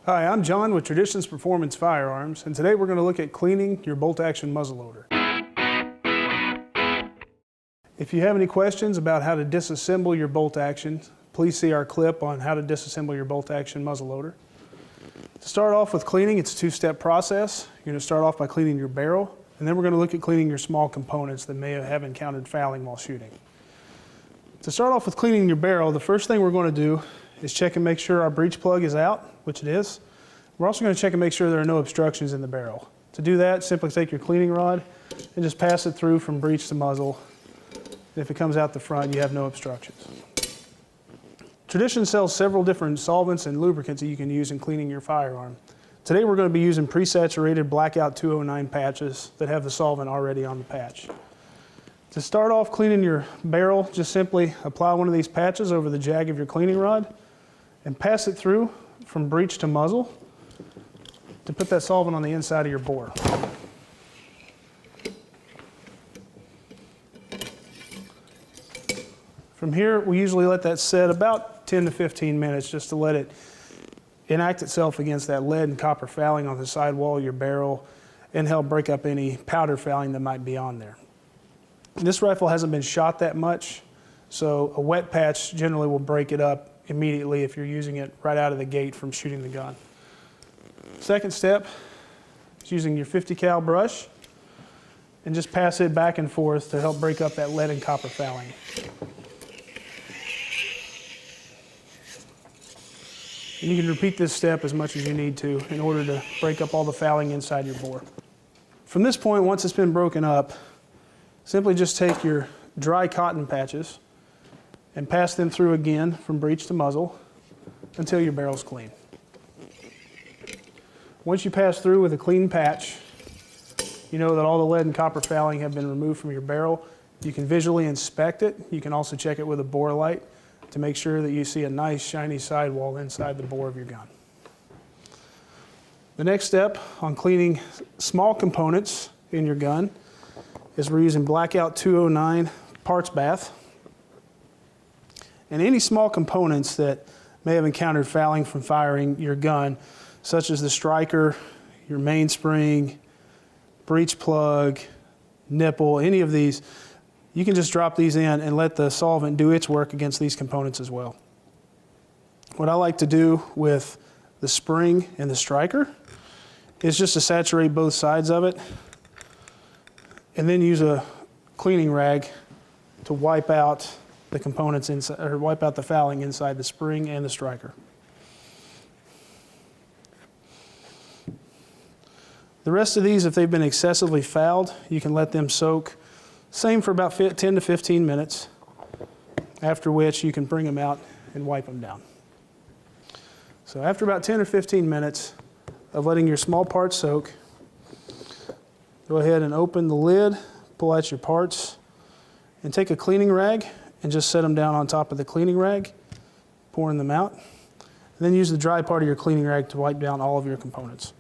Hi, I'm John with Traditions Performance Firearms, and today we're going to look at cleaning your bolt-action muzzleloader. If you have any questions about how to disassemble your bolt-action, please see our clip on how to disassemble your bolt-action muzzleloader. To start off with cleaning, it's a two-step process. You're going to start off by cleaning your barrel, and then we're going to look at cleaning your small components that may have encountered fouling while shooting. To start off with cleaning your barrel, the first thing we're going to do is check and make sure our breech plug is out, which it is. We're also going to check and make sure there are no obstructions in the barrel. To do that, simply take your cleaning rod and just pass it through from breech to muzzle. If it comes out the front, you have no obstructions. Tradition sells several different solvents and lubricants that you can use in cleaning your firearm. Today we're going to be using pre-saturated Blackout 209 patches that have the solvent already on the patch. To start off cleaning your barrel, just simply apply one of these patches over the jag of your cleaning rod and pass it through from breech to muzzle to put that solvent on the inside of your bore. From here, we usually let that set about 10 to 15 minutes just to let it enact itself against that lead and copper fouling on the sidewall of your barrel and help break up any powder fouling that might be on there. This rifle hasn't been shot that much, so a wet patch generally will break it up immediately if you're using it right out of the gate from shooting the gun. Second step is using your 50 cal brush and just pass it back and forth to help break up that lead and copper fouling. And you can repeat this step as much as you need to in order to break up all the fouling inside your bore. From this point, once it's been broken up, simply just take your dry cotton patches and pass them through again from breech to muzzle until your barrel's clean. Once you pass through with a clean patch, you know that all the lead and copper fouling have been removed from your barrel. You can visually inspect it. You can also check it with a bore light to make sure that you see a nice shiny sidewall inside the bore of your gun. The next step on cleaning small components in your gun is we're using Blackout 209 parts bath. And any small components that may have encountered fouling from firing your gun, such as the striker, your mainspring, breech plug, nipple, any of these, you can just drop these in and let the solvent do its work against these components as well. What I like to do with the spring and the striker is just to saturate both sides of it and then use a cleaning rag to wipe out the components inside, or wipe out the fouling inside the spring and the striker. The rest of these, if they've been excessively fouled, you can let them soak, same for about 10 to 15 minutes, after which you can bring them out and wipe them down. So after about 10 or 15 minutes of letting your small parts soak, go ahead and open the lid, pull out your parts, and take a cleaning rag and just set them down on top of the cleaning rag, pouring them out. And then use the dry part of your cleaning rag to wipe down all of your components.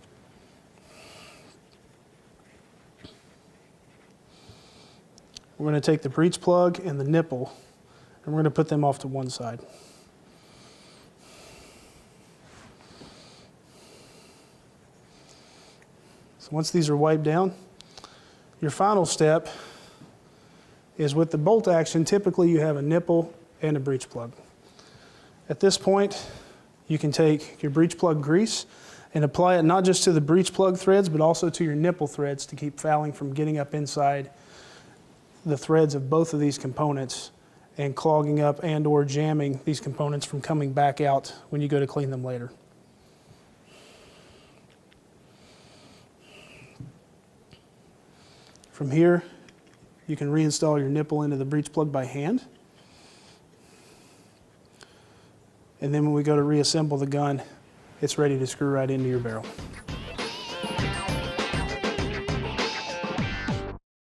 We're going to take the breech plug and the nipple, and we're going to put them off to one side. So once these are wiped down, your final step is with the bolt action. Typically you have a nipple and a breech plug. At this point, you can take your breech plug grease and apply it not just to the breech plug threads, but also to your nipple threads to keep fouling from getting up inside the threads of both of these components and clogging up and or jamming these components from coming back out when you go to clean them later. From here, you can reinstall your nipple into the breech plug by hand. And then when we go to reassemble the gun, it's ready to screw right into your barrel.